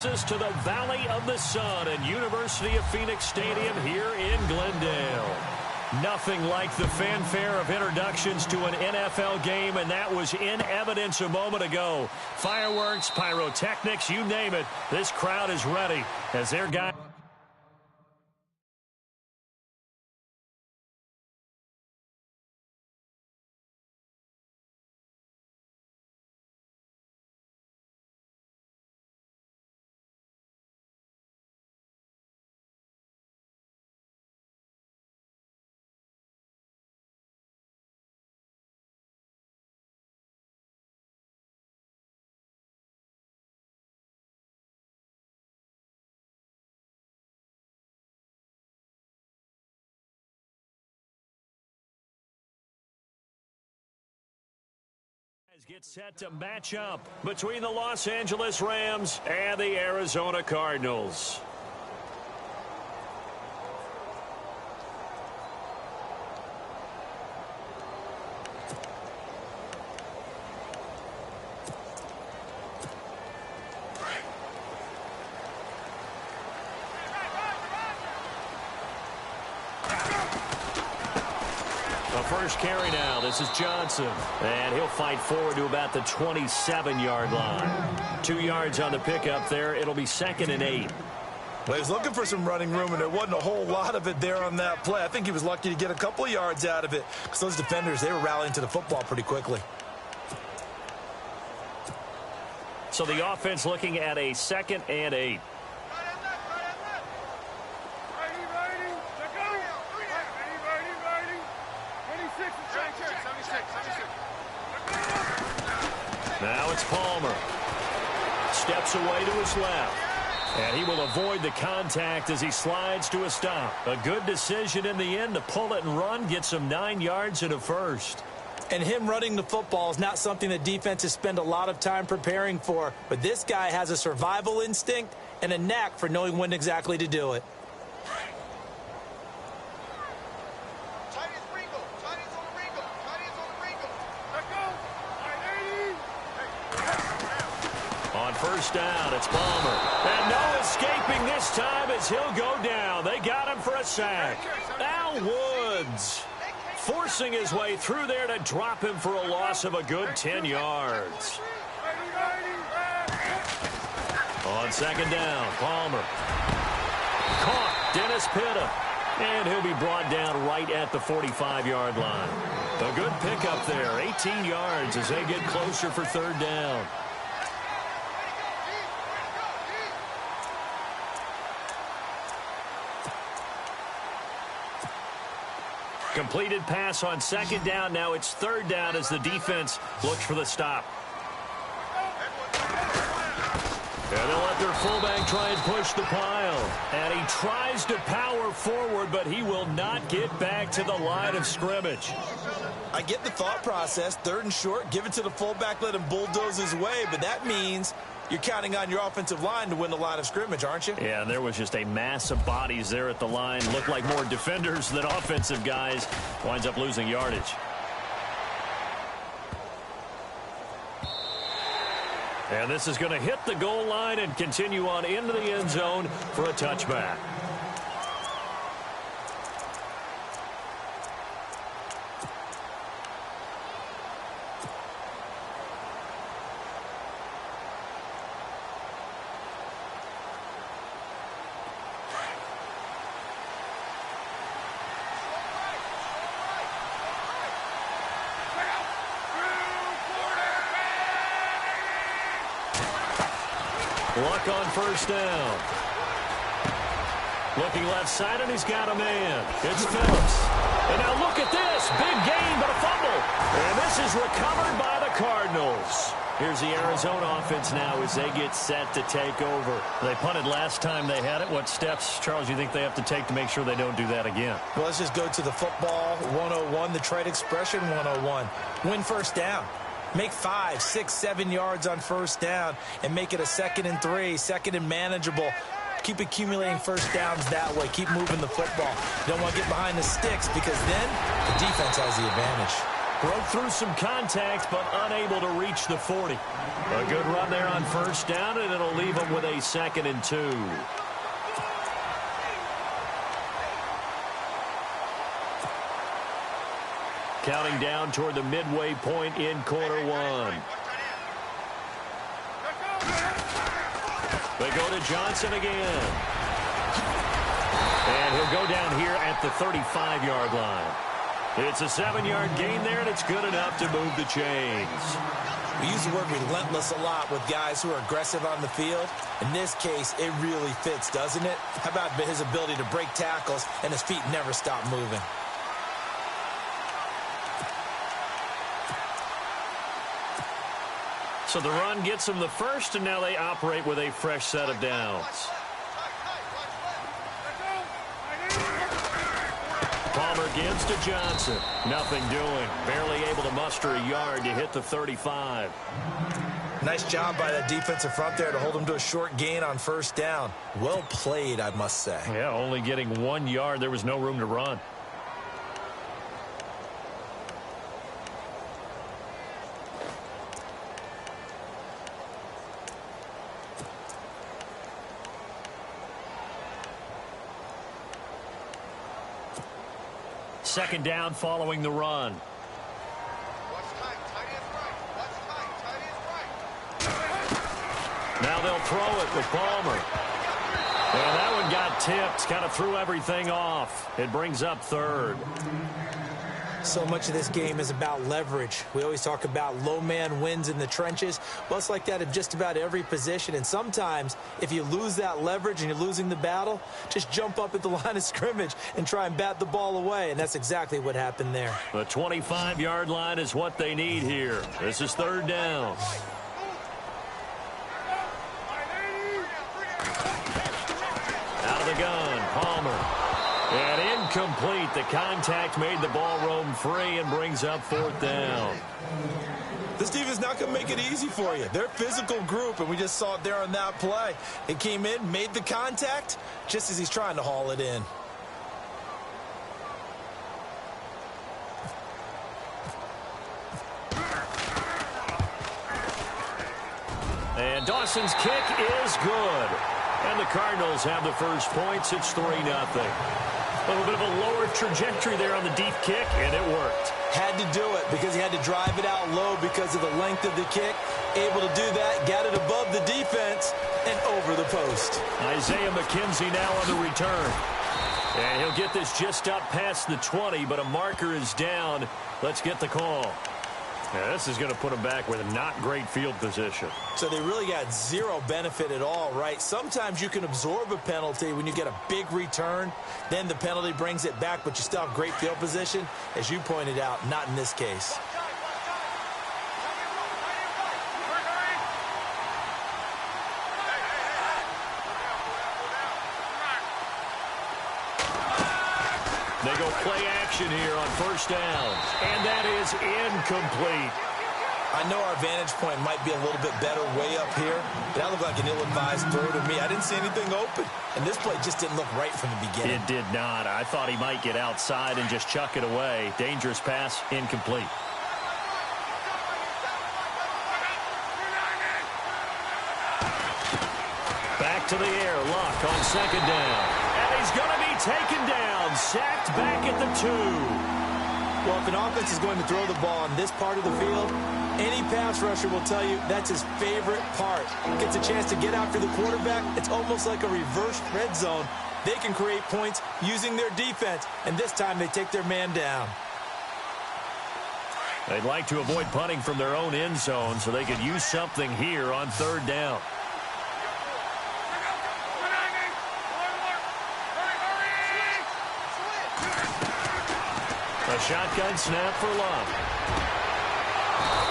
To the Valley of the Sun and University of Phoenix Stadium here in Glendale. Nothing like the fanfare of introductions to an NFL game, and that was in evidence a moment ago. Fireworks, pyrotechnics, you name it. This crowd is ready as their guy. Get set to match up between the Los Angeles Rams and the Arizona Cardinals. First carry now. This is Johnson. And he'll fight forward to about the 27-yard line. 2 yards on the pickup there. It'll be 2nd and 8. Well, he was looking for some running room, and there wasn't a whole lot of it there on that play. I think he was lucky to get a couple of yards out of it because those defenders, they were rallying to the football pretty quickly. So the offense looking at a 2nd and 8. Now it's Palmer. Steps away to his left. And he will avoid the contact as he slides to a stop. A good decision in the end to pull it and run, get some 9 yards and a first. And him running the football is not something that defenses spend a lot of time preparing for. But this guy has a survival instinct and a knack for knowing when exactly to do it. First down, it's Palmer. And no escaping this time as he'll go down. They got him for a sack. Al Woods forcing his way through there to drop him for a loss of a good 10 yards. On 2nd down, Palmer. Caught Dennis Pitta. And he'll be brought down right at the 45-yard line. A good pickup there, 18 yards as they get closer for 3rd down. Completed pass on 2nd down. Now it's 3rd down as the defense looks for the stop. And they'll let their fullback try and push the pile. And he tries to power forward, but he will not get back to the line of scrimmage. I get the thought process. 3rd and short, give it to the fullback, let him bulldoze his way. But that means you're counting on your offensive line to win the line of scrimmage, aren't you? Yeah, and there was just a mass of bodies there at the line. Looked like more defenders than offensive guys. Winds up losing yardage. And this is going to hit the goal line and continue on into the end zone for a touchback. Luck on 1st down. Looking left side, and he's got a man. It's Phillips. And now look at this. Big gain, but a fumble. And this is recovered by the Cardinals. Here's the Arizona offense now as they get set to take over. They punted last time they had it. What steps, Charles, do you think they have to take to make sure they don't do that again? Well, let's just go to the football 101, the trade expression 101. Win 1st down. Make 5, 6, 7 yards on 1st down and make it a 2nd and 3, 2nd and manageable. Keep accumulating 1st downs that way. Keep moving the football. You don't want to get behind the sticks because then the defense has the advantage. Broke through some contact, but unable to reach the 40. A good run there on first down, and it'll leave them with a 2nd and 2. Counting down toward the midway point in quarter one. They go to Johnson again. And he'll go down here at the 35-yard line. It's a 7-yard gain there, and it's good enough to move the chains. We use the word relentless a lot with guys who are aggressive on the field. In this case, it really fits, doesn't it? How about his ability to break tackles and his feet never stop moving? So the run gets them the first, and now they operate with a fresh set of downs. Palmer gives to Johnson. Nothing doing. Barely able to muster a yard to hit the 35. Nice job by that defensive front there to hold him to a short gain on first down. Well played, I must say. Yeah, only getting 1 yard. There was no room to run. Second down following the run. Now they'll throw it with Palmer. And that one got tipped. Kind of threw everything off. It brings up 3rd. So much of this game is about leverage. We always talk about low man wins in the trenches. Well, it's like that in just about every position. And sometimes, if you lose that leverage and you're losing the battle, just jump up at the line of scrimmage and try and bat the ball away. And that's exactly what happened there. The 25-yard line is what they need here. This is 3rd down. Out of the gun, Palmer. And incomplete. The contact made the ball roam free and brings up 4th down. This team is not going to make it easy for you. They're a physical group, and we just saw it there on that play. It came in, made the contact, just as he's trying to haul it in. And Dawson's kick is good. And the Cardinals have the first points. It's 3-0. A little bit of a lower trajectory there on the deep kick, and it worked. Had to do it because he had to drive it out low because of the length of the kick. Able to do that, got it above the defense, and over the post. Isaiah McKenzie now on the return. And he'll get this just up past the 20, but a marker is down. Let's get the call. Yeah, this is going to put them back with a not great field position. So they really got zero benefit at all, right? Sometimes you can absorb a penalty when you get a big return. Then the penalty brings it back, but you still have great field position. As you pointed out, not in this case. They go play action here on first down. And that is incomplete. I know our vantage point might be a little bit better way up here, but that looked like an ill-advised throw to me. I didn't see anything open, and this play just didn't look right from the beginning. It did not. I thought he might get outside and just chuck it away. Dangerous pass, incomplete. Back to the air, Luck on second down. And he's going to be taken down, sacked back at the 2. Well, if an offense is going to throw the ball on this part of the field, any pass rusher will tell you that's his favorite part. Gets a chance to get after the quarterback. It's almost like a reverse red zone. They can create points using their defense, and this time they take their man down. They'd like to avoid punting from their own end zone so they could use something here on third down. A shotgun snap for Luck.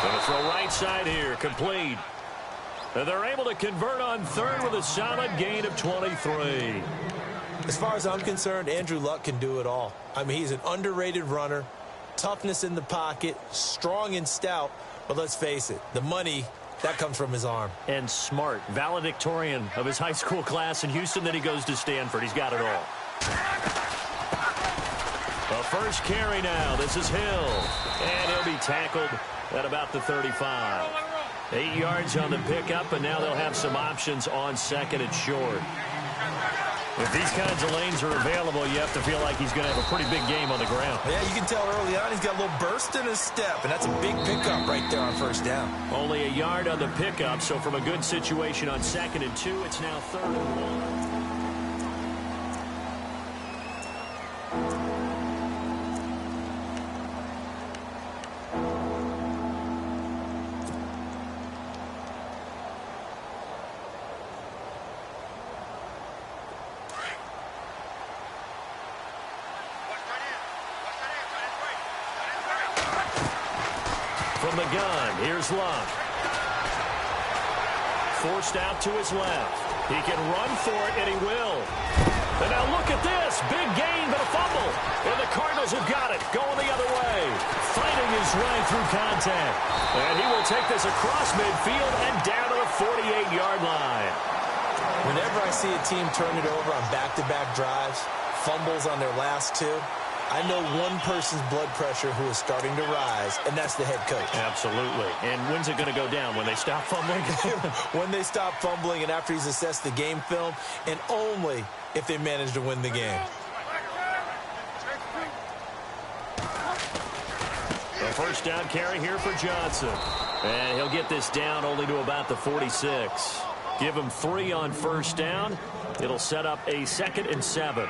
Going to throw right side here, complete. And they're able to convert on third with a solid gain of 23. As far as I'm concerned, Andrew Luck can do it all. I mean, he's an underrated runner, toughness in the pocket, strong and stout. But let's face it, the money, that comes from his arm. And smart, valedictorian of his high school class in Houston. Then he goes to Stanford. He's got it all. A first carry now. This is Hill. And he'll be tackled at about the 35. 8 yards on the pickup, and now they'll have some options on second and short. If these kinds of lanes are available, you have to feel like he's going to have a pretty big game on the ground. Yeah, you can tell early on he's got a little burst in his step, and that's a big pickup right there on first down. Only a yard on the pickup, so from a good situation on second and 2, it's now 3rd and 1. From the gun, here's Luck. Forced out to his left. He can run for it, and he will. And now look at this. Big gain, but a fumble. And the Cardinals have got it, going the other way. Fighting his way through contact. And he will take this across midfield and down to the 48-yard line. Whenever I see a team turn it over on back-to-back drives, fumbles on their last 2, I know one person's blood pressure who is starting to rise, and that's the head coach. Absolutely. And when's it going to go down? When they stop fumbling? When they stop fumbling and after he's assessed the game film, and only if they manage to win the game. A first down carry here for Johnson. And he'll get this down only to about the 46. Give him 3 on first down. It'll set up a 2nd and 7.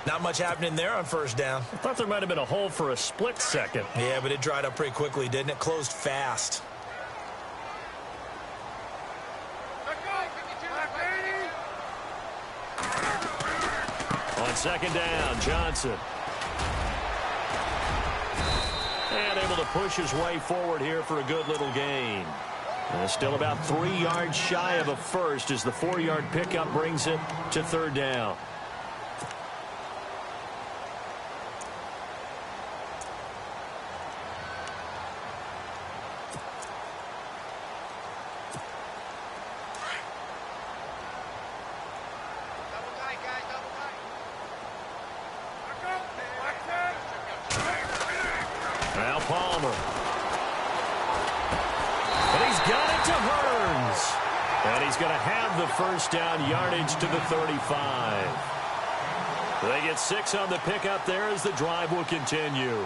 Not much happening there on first down. I thought there might have been a hole for a split second. Yeah, but it dried up pretty quickly, didn't it? Closed fast. On second down, Johnson. And able to push his way forward here for a good little gain. And still about 3 yards shy of a first as the 4-yard pickup brings it to 3rd down. Now Palmer. And he's got it to Hearns. And he's going to have the first down yardage to the 35. They get 6 on the pickup there as the drive will continue.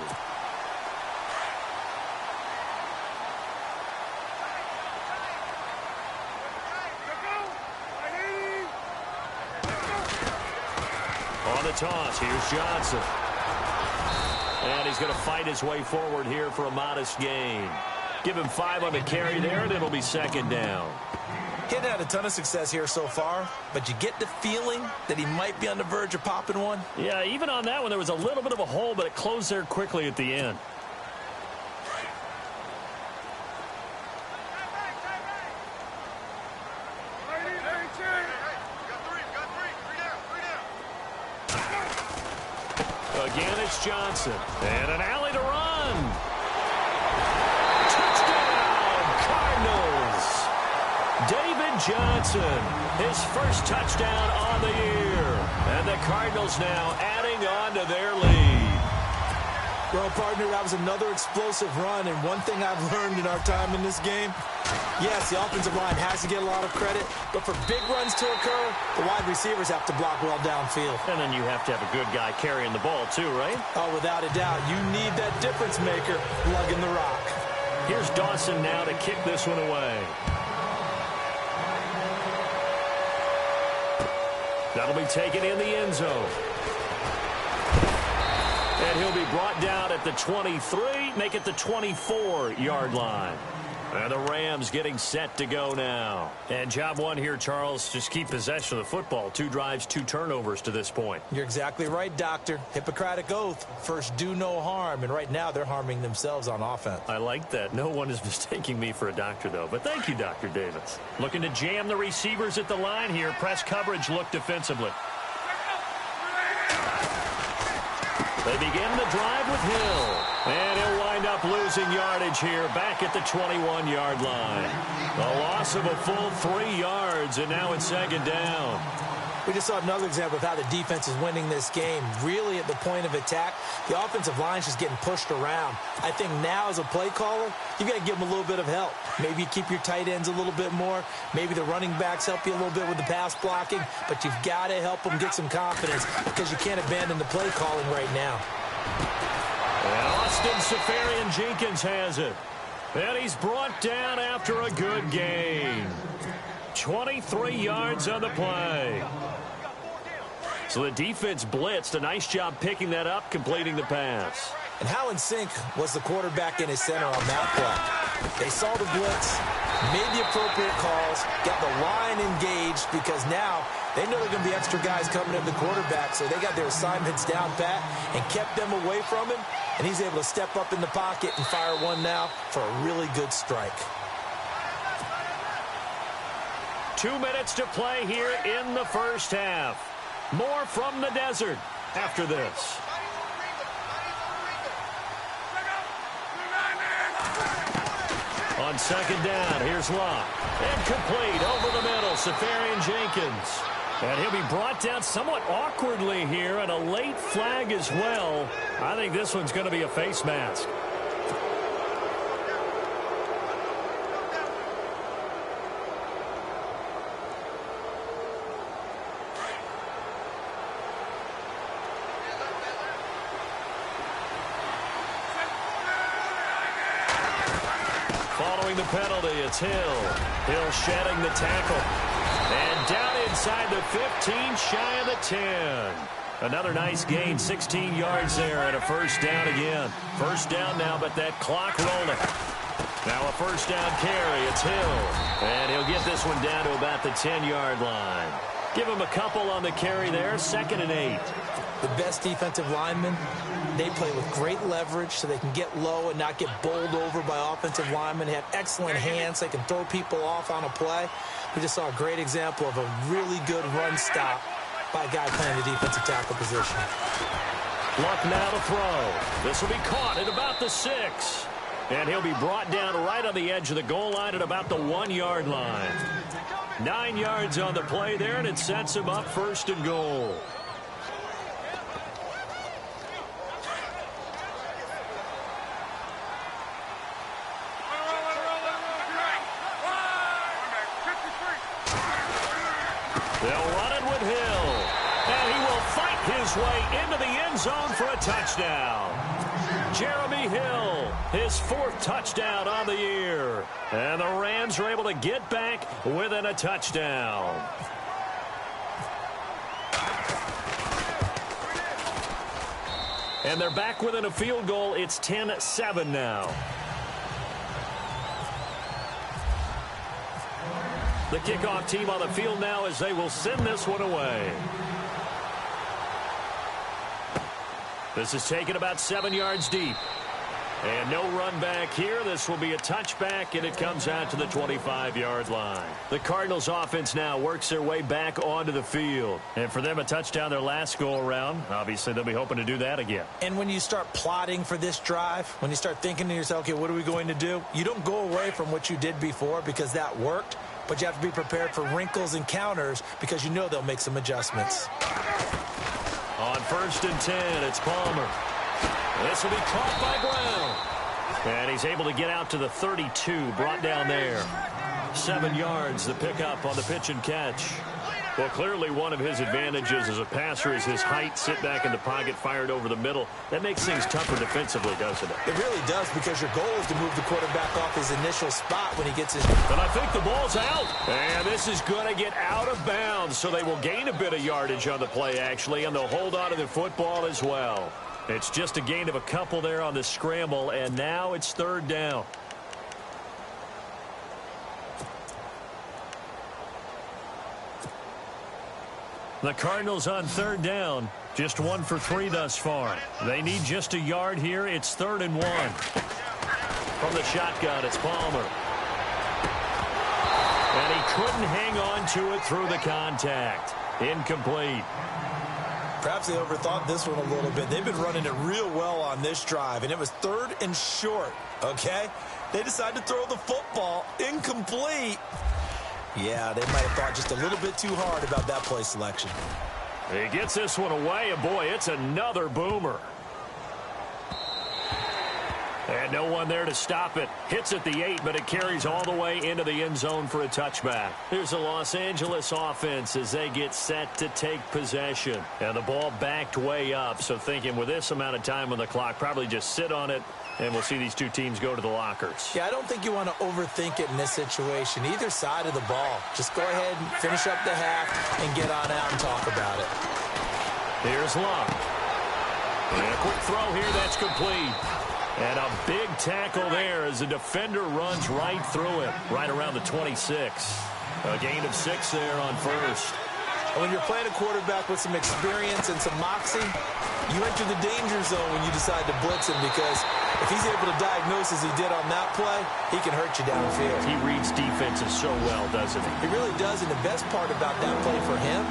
On the toss, here's Johnson. And he's going to fight his way forward here for a modest gain. Give him 5 on the carry there, and it'll be 2nd down. He hadn't had a ton of success here so far, but you get the feeling that he might be on the verge of popping one. Yeah, even on that one, there was a little bit of a hole, but it closed there quickly at the end. Again, it's Johnson. And an alley to run. Touchdown, Cardinals. David Johnson, his first touchdown on the year. And the Cardinals now adding on to their lead. Well, partner, that was another explosive run, and one thing I've learned in our time in this game, yes, the offensive line has to get a lot of credit, but for big runs to occur, the wide receivers have to block well downfield. And then you have to have a good guy carrying the ball too, right? Oh, without a doubt. You need that difference maker lugging the rock. Here's Dawson now to kick this one away. That'll be taken in the end zone. And he'll be brought down at the 23, make it the 24-yard line. And the Rams getting set to go now. And job one here, Charles, just keep possession of the football. 2 drives, 2 turnovers to this point. You're exactly right, Doctor. Hippocratic oath. First, do no harm. And right now, they're harming themselves on offense. I like that. No one is mistaking me for a doctor, though. But thank you, Dr. Davis. Looking to jam the receivers at the line here. Press coverage, look defensively. They begin the drive with Hill. And he'll wind up losing yardage here back at the 21-yard line. A loss of a full 3 yards, and now it's 2nd down. We just saw another example of how the defense is winning this game. Really at the point of attack, the offensive line is just getting pushed around. I think now as a play caller, you've got to give them a little bit of help. Maybe you keep your tight ends a little bit more. Maybe the running backs help you a little bit with the pass blocking. But you've got to help them get some confidence because you can't abandon the play calling right now. And Austin Seferian-Jenkins has it. And he's brought down after a good game. 23 yards on the play. So the defense blitzed. A nice job picking that up, completing the pass. And how in sync was the quarterback in his center on that play? They saw the blitz, made the appropriate calls, got the line engaged because now they know there are going to be extra guys coming at the quarterback, so they got their assignments down pat and kept them away from him, and he's able to step up in the pocket and fire one now for a really good strike. 2 minutes to play here in the first half. More from the desert after this. On second down, here's Locke. Incomplete over the middle, Seferian-Jenkins. And he'll be brought down somewhat awkwardly here, and a late flag as well. I think this one's going to be a face mask. Following the penalty, it's Hill. Hill shedding the tackle. And down inside the 15, shy of the 10. Another nice gain, 16 yards there, and a first down again. First down now, but that clock rolling. Now a first down carry, it's Hill. And he'll get this one down to about the 10-yard line. Give him a couple on the carry there, 2nd and 8. The best defensive linemen, they play with great leverage so they can get low and not get bowled over by offensive linemen. They have excellent hands. They can throw people off on a play. We just saw a great example of a really good run stop by a guy playing the defensive tackle position. Luck now to throw. This will be caught at about the 6. And he'll be brought down right on the edge of the goal line at about the 1-yard line. 9 yards on the play there, and it sets him up 1st and goal. They'll run it with Hill. And he will fight his way into the end zone for a touchdown. Jeremy Hill, his 4th touchdown on the year. And the Rams are able to get back within a touchdown. And they're back within a field goal. It's 10-7 now. The kickoff team on the field now as they will send this one away. This is taken about 7 yards deep. And no run back here. This will be a touchback, and it comes out to the 25-yard line. The Cardinals offense now works their way back onto the field. And for them, a touchdown their last go-around. Obviously, they'll be hoping to do that again. And when you start plotting for this drive, when you start thinking to yourself, okay, what are we going to do? You don't go away from what you did before because that worked. But you have to be prepared for wrinkles and counters because you know they'll make some adjustments. On 1st and 10, it's Palmer. This will be caught by Brown. And he's able to get out to the 32, brought down there. 7 yards, the pickup on the pitch and catch. Well, clearly one of his advantages as a passer is his height, sit back in the pocket, fired over the middle. That makes things tougher defensively, doesn't it? It really does because your goal is to move the quarterback off his initial spot when he gets his... And I think the ball's out. And this is going to get out of bounds, so they will gain a bit of yardage on the play, actually, and they'll hold on to the football as well. It's just a gain of a couple there on the scramble, and now it's 3rd down. The Cardinals on 3rd down. Just 1 for 3 thus far. They need just a yard here. It's 3rd and 1. From the shotgun, it's Palmer. And he couldn't hang on to it through the contact. Incomplete. Perhaps they overthought this one a little bit. They've been running it real well on this drive, and it was 3rd and short, okay? They decided to throw the football incomplete. Yeah, they might have thought just a little bit too hard about that play selection. He gets this one away, and boy, it's another boomer. And no one there to stop it. Hits at the 8, but it carries all the way into the end zone for a touchback. Here's the Los Angeles offense as they get set to take possession. And the ball backed way up, so thinking with this amount of time on the clock, probably just sit on it, and we'll see these two teams go to the lockers. Yeah, I don't think you want to overthink it in this situation. Either side of the ball. Just go ahead and finish up the half and get on out and talk about it. Here's Luck. And a quick throw here, that's complete. And a big tackle there as the defender runs right through it, right around the 26. A gain of 6 there on first. When you're playing a quarterback with some experience and some moxie, you enter the danger zone when you decide to blitz him, because if he's able to diagnose as he did on that play, he can hurt you downfield. He reads defenses so well, doesn't he? He really does, and the best part about that play for him,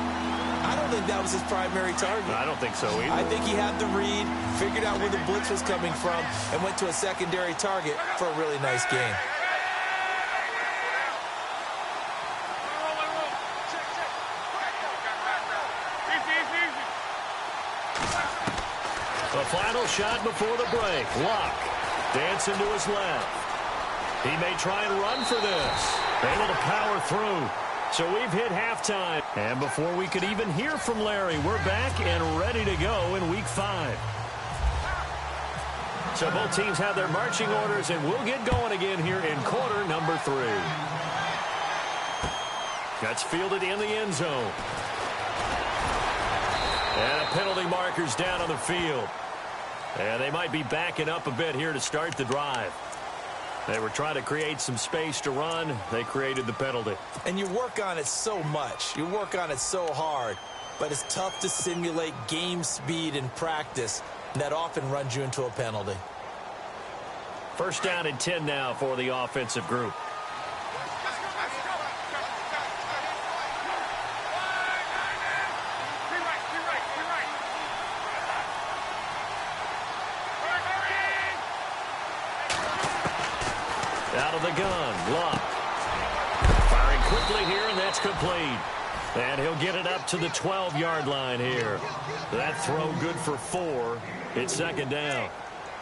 I don't think that was his primary target. I don't think so either. I think he had the read, figured out where the blitz was coming from, and went to a secondary target for a really nice gain. The final shot before the break. Luck dancing to his left. He may try and run for this. Able to power through. So we've hit halftime. And before we could even hear from Larry, we're back and ready to go in Week 5. So both teams have their marching orders, and we'll get going again here in quarter number 3. That's fielded in the end zone. And a penalty marker's down on the field. And they might be backing up a bit here to start the drive. They were trying to create some space to run. They created the penalty. And you work on it so much. You work on it so hard. But it's tough to simulate game speed in practice. And that often runs you into a penalty. First down and 10 now for the offensive group. Out of the gun, Luck. Firing quickly here, and that's complete. And he'll get it up to the 12-yard line here. That throw good for 4. It's second down.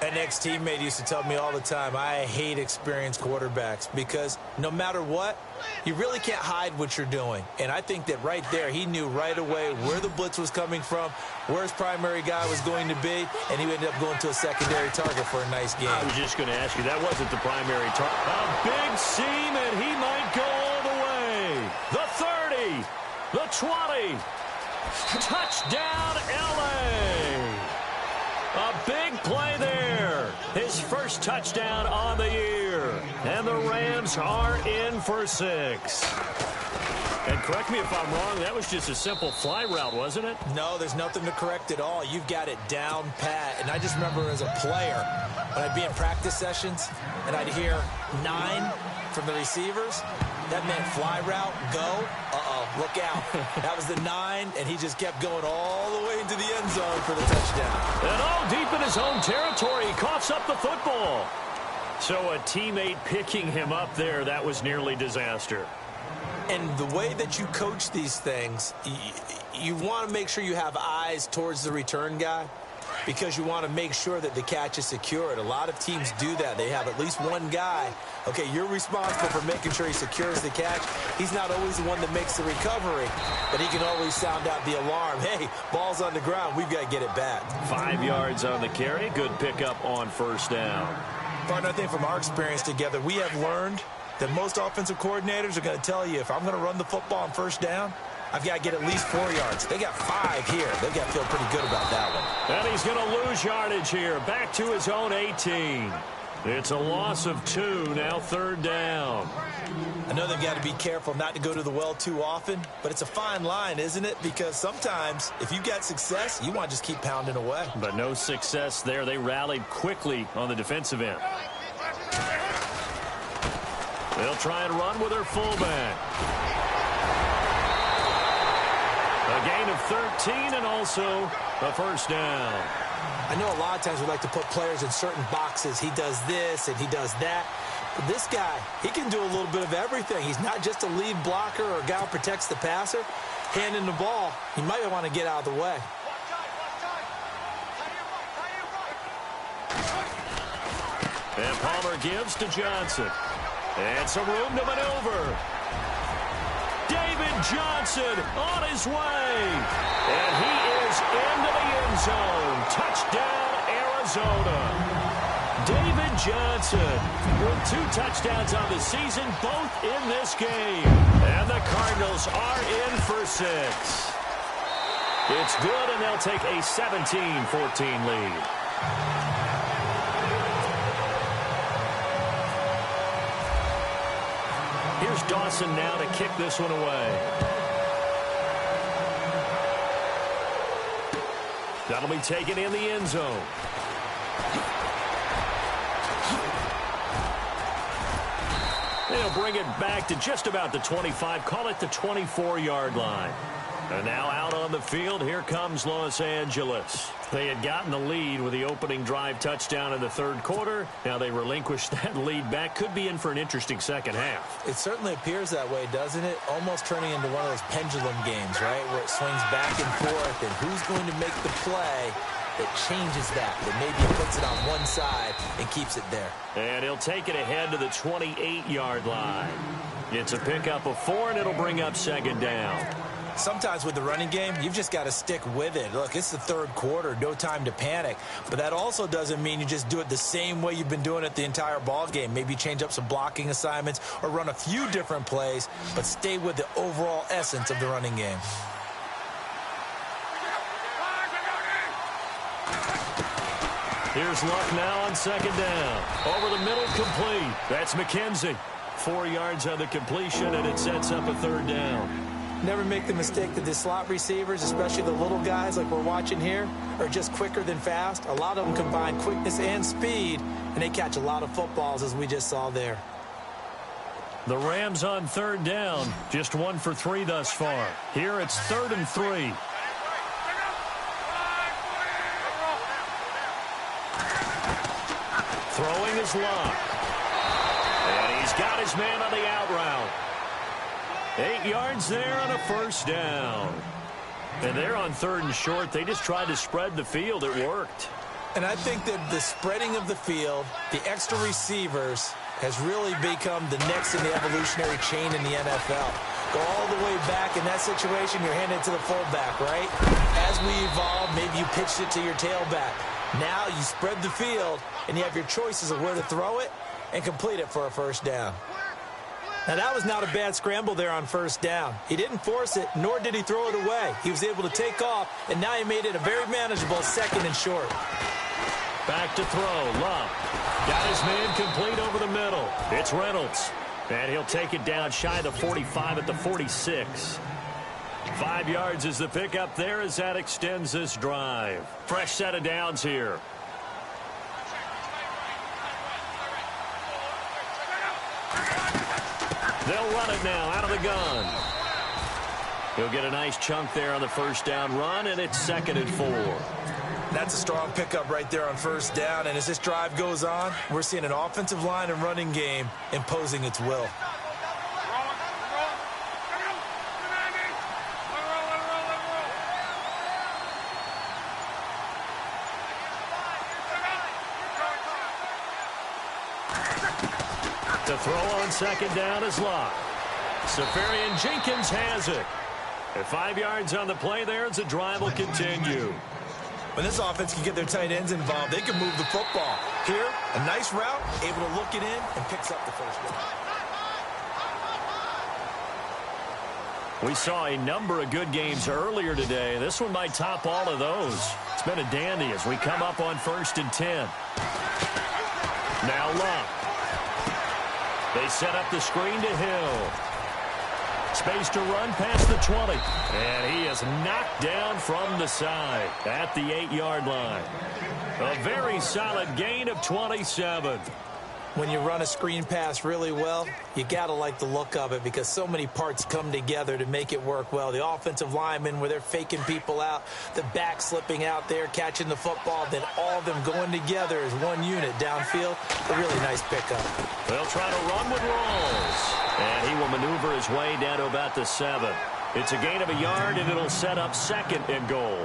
An ex-teammate used to tell me all the time, I hate experienced quarterbacks, because no matter what, you really can't hide what you're doing. And I think that right there, he knew right away where the blitz was coming from, where his primary guy was going to be, and he ended up going to a secondary target for a nice game. I was just going to ask you, that wasn't the primary target. A big seam, and he might go all the way. The 30, the 20. Touchdown, L.A. A big play there. His first touchdown on the year. And the Rams are in for 6. And correct me if I'm wrong, that was just a simple fly route, wasn't it? No, there's nothing to correct at all. You've got it down pat. And I just remember as a player, when I'd be in practice sessions, and I'd hear 9 from the receivers, that meant fly route, go, look out. That was the 9, and he just kept going all the way into the end zone for the touchdown. And all deep in his own territory, he coughs up the football. So a teammate picking him up there, that was nearly disaster. And the way that you coach these things, you want to make sure you have eyes towards the return guy, because you want to make sure that the catch is secured. A lot of teams do that. They have at least one guy. Okay, you're responsible for making sure he secures the catch. He's not always the one that makes the recovery, but he can always sound out the alarm. Hey, ball's on the ground. We've got to get it back. 5 yards on the carry. Good pickup on first down. Partner, I think from our experience together, we have learned that most offensive coordinators are going to tell you, if I'm going to run the football on first down, I've got to get at least 4 yards. They got 5 here. They've got to feel pretty good about that one. And he's going to lose yardage here. Back to his own 18. It's a loss of 2, now third down. I know they've got to be careful not to go to the well too often, but it's a fine line, isn't it? Because sometimes, if you've got success, you want to just keep pounding away. But no success there. They rallied quickly on the defensive end. They'll try and run with their fullback. A gain of 13 and also a first down. I know a lot of times we like to put players in certain boxes. He does this and he does that. But this guy, he can do a little bit of everything. He's not just a lead blocker or a guy who protects the passer. Handing the ball, he might want to get out of the way. And Palmer gives to Johnson. And some room to maneuver. David Johnson on his way. And he is into the end zone. Touchdown, Arizona. David Johnson with 2 touchdowns on the season, both in this game. And the Cardinals are in for 6. It's good, and they'll take a 17-14 lead. Here's Dawson now to kick this one away. That'll be taken in the end zone. They'll bring it back to just about the 25, call it the 24-yard line. And now out on the field, here comes Los Angeles. They had gotten the lead with the opening drive touchdown in the third quarter. Now they relinquished that lead back. Could be in for an interesting second half. It certainly appears that way, doesn't it? Almost turning into one of those pendulum games, right, where it swings back and forth, and who's going to make the play that changes that maybe puts it on one side and keeps it there. And he'll take it ahead to the 28-yard line. It's a pickup of 4, and it'll bring up second down. Sometimes with the running game, you've just got to stick with it. Look, it's the third quarter, no time to panic. But that also doesn't mean you just do it the same way you've been doing it the entire ball game. Maybe change up some blocking assignments or run a few different plays, but stay with the overall essence of the running game. Here's Luck now on second down. Over the middle, complete. That's McKenzie. 4 yards on the completion, and it sets up a third down. Never make the mistake that the slot receivers, especially the little guys like we're watching here, are just quicker than fast. A lot of them combine quickness and speed, and they catch a lot of footballs, as we just saw there. The Rams on third down, just 1 for 3 thus far. Here it's 3rd and 3. Throwing is Luck. And he's got his man on the out route. 8 yards there on a first down. And they're on 3rd and short. They just tried to spread the field. It worked. And I think that the spreading of the field, the extra receivers, has really become the next in the evolutionary chain in the NFL. Go all the way back. In that situation, you're handing it to the fullback, right? As we evolve, maybe you pitched it to your tailback. Now you spread the field, and you have your choices of where to throw it and complete it for a first down. Now, that was not a bad scramble there on first down. He didn't force it, nor did he throw it away. He was able to take off, and now he made it a very manageable 2nd and short. Back to throw. Luck. Got his man complete over the middle. It's Reynolds. And he'll take it down shy of the 45 at the 46. 5 yards is the pickup there as that extends this drive. Fresh set of downs here. They'll run it now out of the gun. He'll get a nice chunk there on the first down run, and it's 2nd and 4. That's a strong pickup right there on first down, and as this drive goes on, we're seeing an offensive line and running game imposing its will. To throw on second down is Locke. Safarian Jenkins has it. At 5 yards on the play there, as the drive will continue. When this offense can get their tight ends involved, they can move the football. Here, a nice route, able to look it in, and picks up the first one. We saw a number of good games earlier today. This one might top all of those. It's been a dandy as we come up on 1st and 10. Now Luck. They set up the screen to Hill. Space to run past the 20. And he is knocked down from the side at the 8-yard line. A very solid gain of 27. When you run a screen pass really well, you got to like the look of it because so many parts come together to make it work well. The offensive linemen, where they're faking people out, the back slipping out there, catching the football, then all of them going together as one unit downfield. A really nice pickup. They'll try to run with Rawls. And he will maneuver his way down to about the 7. It's a gain of a yard, and it'll set up 2nd and goal.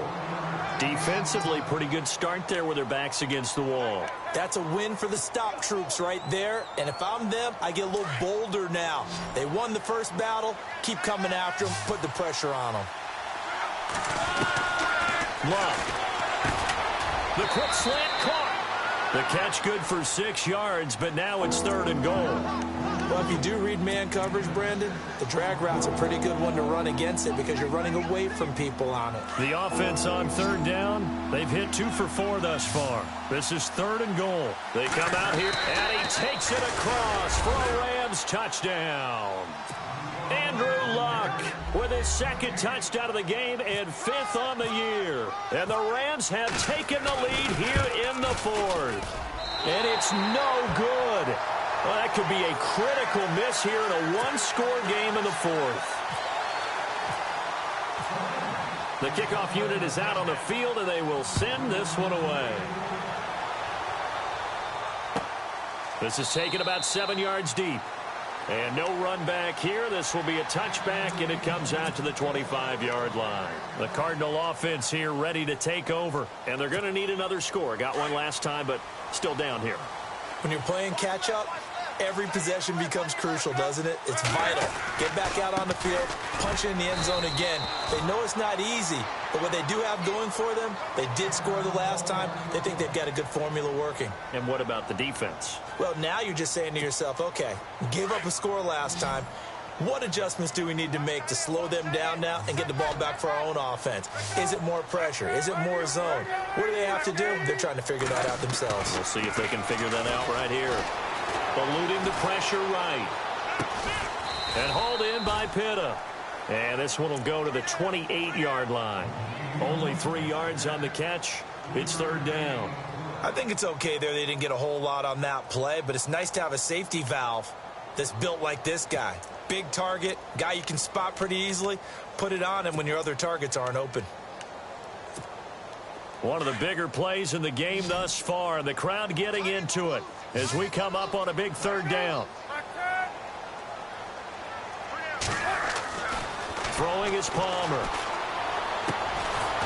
Defensively, pretty good start there with their backs against the wall. That's a win for the stop troops right there. And if I'm them, I get a little bolder now. They won the first battle. Keep coming after them. Put the pressure on them. Love. The quick slant caught. The catch good for 6 yards, but now it's 3rd and goal. Well, if you do read man coverage, Brandon, the drag route's a pretty good one to run against it because you're running away from people on it. The offense on 3rd down, they've hit 2 for 4 thus far. This is 3rd and goal. They come out here, and he takes it across for a Rams touchdown. Andrew Luck with his 2nd touchdown of the game and 5th on the year. And the Rams have taken the lead here in the 4th. And it's no good. Well, that could be a critical miss here in a one-score game in the 4th. The kickoff unit is out on the field, and they will send this one away. This is taken about 7 yards deep. And no run back here. This will be a touchback, and it comes out to the 25-yard line. The Cardinal offense here ready to take over, and they're going to need another score. Got one last time, but still down here. When you're playing catch-up, every possession becomes crucial, doesn't it? It's vital. Get back out on the field, punch in the end zone again. They know it's not easy, but what they do have going for them, they did score the last time. They think they've got a good formula working. And what about the defense? Well, now you're just saying to yourself, okay, we gave up a score last time. What adjustments do we need to make to slow them down now and get the ball back for our own offense? Is it more pressure? Is it more zone? What do they have to do? They're trying to figure that out themselves. We'll see if they can figure that out right here. Eluding the pressure right. And hauled in by Pitta. And this one will go to the 28-yard line. Only 3 yards on the catch. It's 3rd down. I think it's okay there. They didn't get a whole lot on that play, but it's nice to have a safety valve that's built like this guy. Big target, guy you can spot pretty easily. Put it on him when your other targets aren't open. One of the bigger plays in the game thus far. The crowd getting into it as we come up on a big 3rd down. Throwing is Palmer.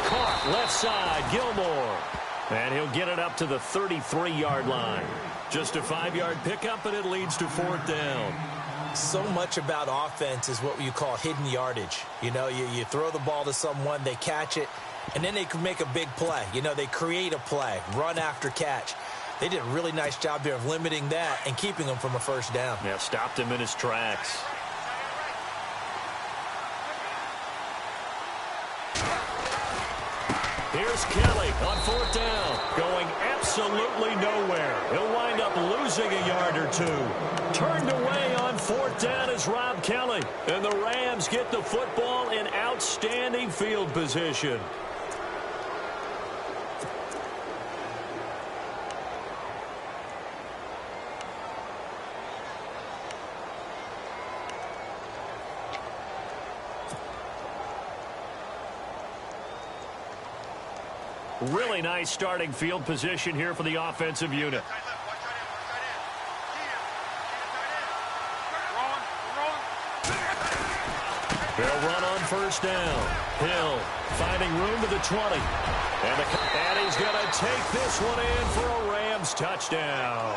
Caught left side, Gilmore. And he'll get it up to the 33-yard line. Just a 5-yard pickup, and it leads to 4th down. So much about offense is what you call hidden yardage. You know, you throw the ball to someone, they catch it, and then they can make a big play. You know, they create a play, run after catch. They did a really nice job there of limiting that and keeping him from a 1st down. Yeah, stopped him in his tracks. Here's Kelly on 4th down, going absolutely nowhere. He'll wind up losing a yard or 2. Turned away on 4th down is Rob Kelly. And the Rams get the football in outstanding field position. Really nice starting field position here for the offensive unit. They'll run on 1st down. Hill finding room to the 20. And he's going to take this one in for a Rams touchdown.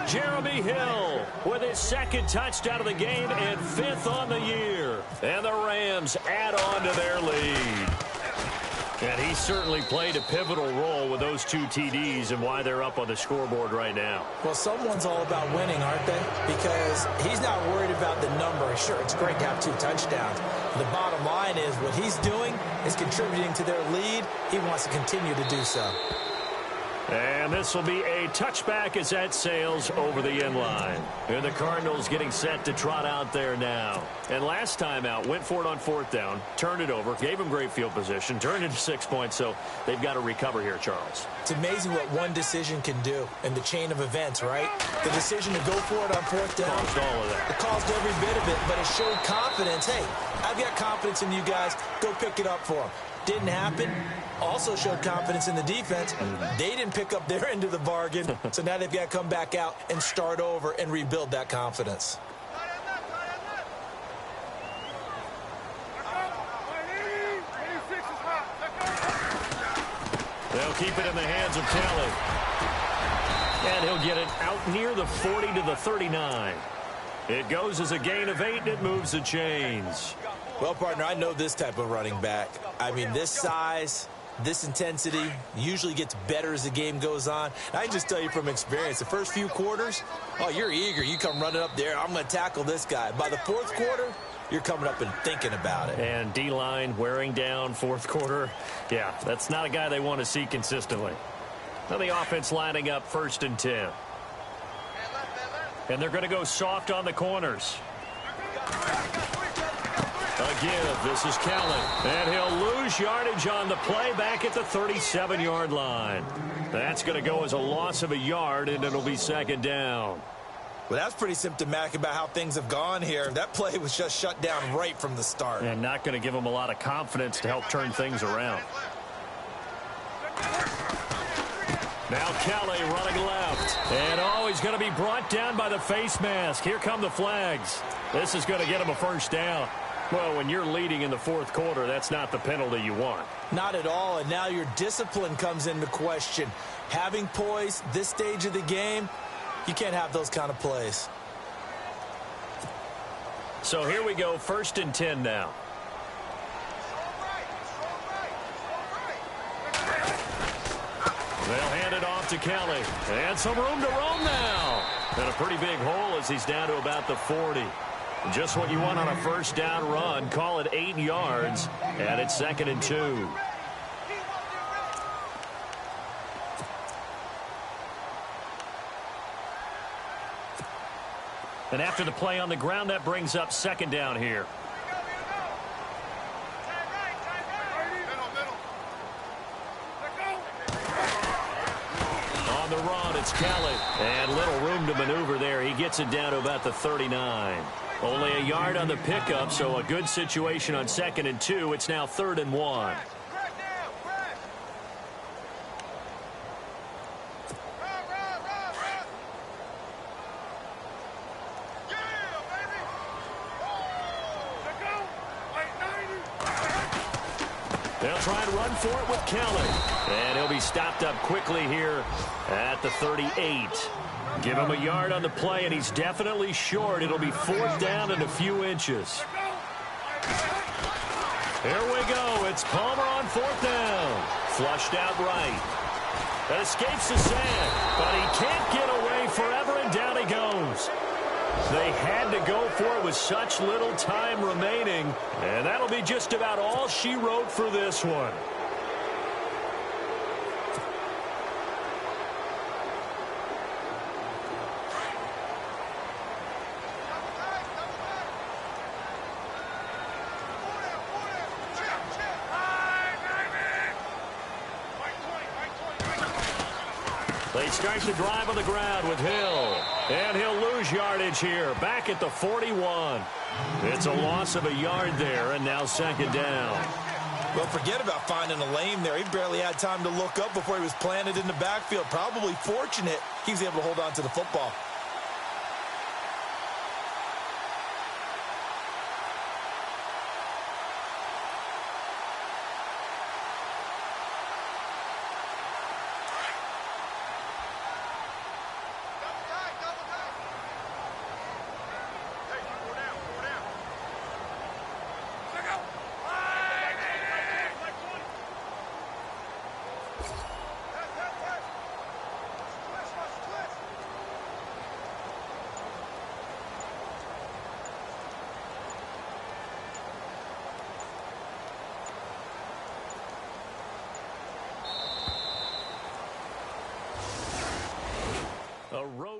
Jeremy Hill with his 2nd touchdown of the game and 5th on the year. And the Rams add on to their lead. And he certainly played a pivotal role with those 2 TDs and why they're up on the scoreboard right now. Well, someone's all about winning, aren't they? Because he's not worried about the number. Sure, it's great to have 2 touchdowns. The bottom line is what he's doing is contributing to their lead. He wants to continue to do so. And this will be a touchback as that sails over the end line. And the Cardinals getting set to trot out there now. And last time out, went for it on fourth down, turned it over, gave them great field position, turned it to 6 points, so they've got to recover here, Charles. It's amazing what one decision can do in the chain of events, right? The decision to go for it on fourth down. Caused all of that. It caused every bit of it, but it showed confidence. Hey, I've got confidence in you guys. Go pick it up for them. Didn't happen. Also showed confidence in the defense. They didn't pick up their end of the bargain, so now they've got to come back out and start over and rebuild that confidence. They'll keep it in the hands of Kelly. And he'll get it out near the 40 to the 39. It goes as a gain of 8, and it moves the chains. Well, partner, I know this type of running back. I mean, this size, this intensity usually gets better as the game goes on. And I can just tell you from experience, the first few quarters, oh, you're eager. You come running up there, I'm going to tackle this guy. By the fourth quarter, you're coming up and thinking about it. And D-line wearing down fourth quarter. Yeah, that's not a guy they want to see consistently. Now the offense lining up 1st and 10. And they're going to go soft on the corners. Again, this is Kelly. And he'll lose yardage on the play back at the 37-yard line. That's going to go as a loss of a yard, and it'll be 2nd down. Well, that's pretty symptomatic about how things have gone here. That play was just shut down right from the start. And not going to give them a lot of confidence to help turn things around. Now Kelly running left. And oh, he's going to be brought down by the face mask. Here come the flags. This is going to get him a 1st down. Well, when you're leading in the fourth quarter, that's not the penalty you want. Not at all, and now your discipline comes into question. Having poise this stage of the game, you can't have those kind of plays. So here we go, 1st and 10 now. They'll hand it off to Kelly. And some room to roam now. And a pretty big hole as he's down to about the 40. Just what you want on a 1st down run. Call it 8 yards. And it's 2nd and 2. And after the play on the ground, that brings up 2nd down here. On the run, it's Kelly. And little room to maneuver there. He gets it down to about the 39. Only a yard on the pickup, so a good situation on 2nd and 2. It's now 3rd and 1. They'll try and run for it with Kelly. And he'll be stopped up quickly here at the 38. Give him a yard on the play, and he's definitely short. It'll be 4th down and a few inches. Here we go. It's Palmer on 4th down. Flushed out right. That escapes the sand, but he can't get away forever, and down he goes. They had to go for it with such little time remaining, and that'll be just about all she wrote for this one. They start to drive on the ground with Hill. And he'll lose yardage here, back at the 41. It's a loss of a yard there, and now 2nd down. Well, forget about finding a lane there. He barely had time to look up before he was planted in the backfield. Probably fortunate he was able to hold on to the football. A road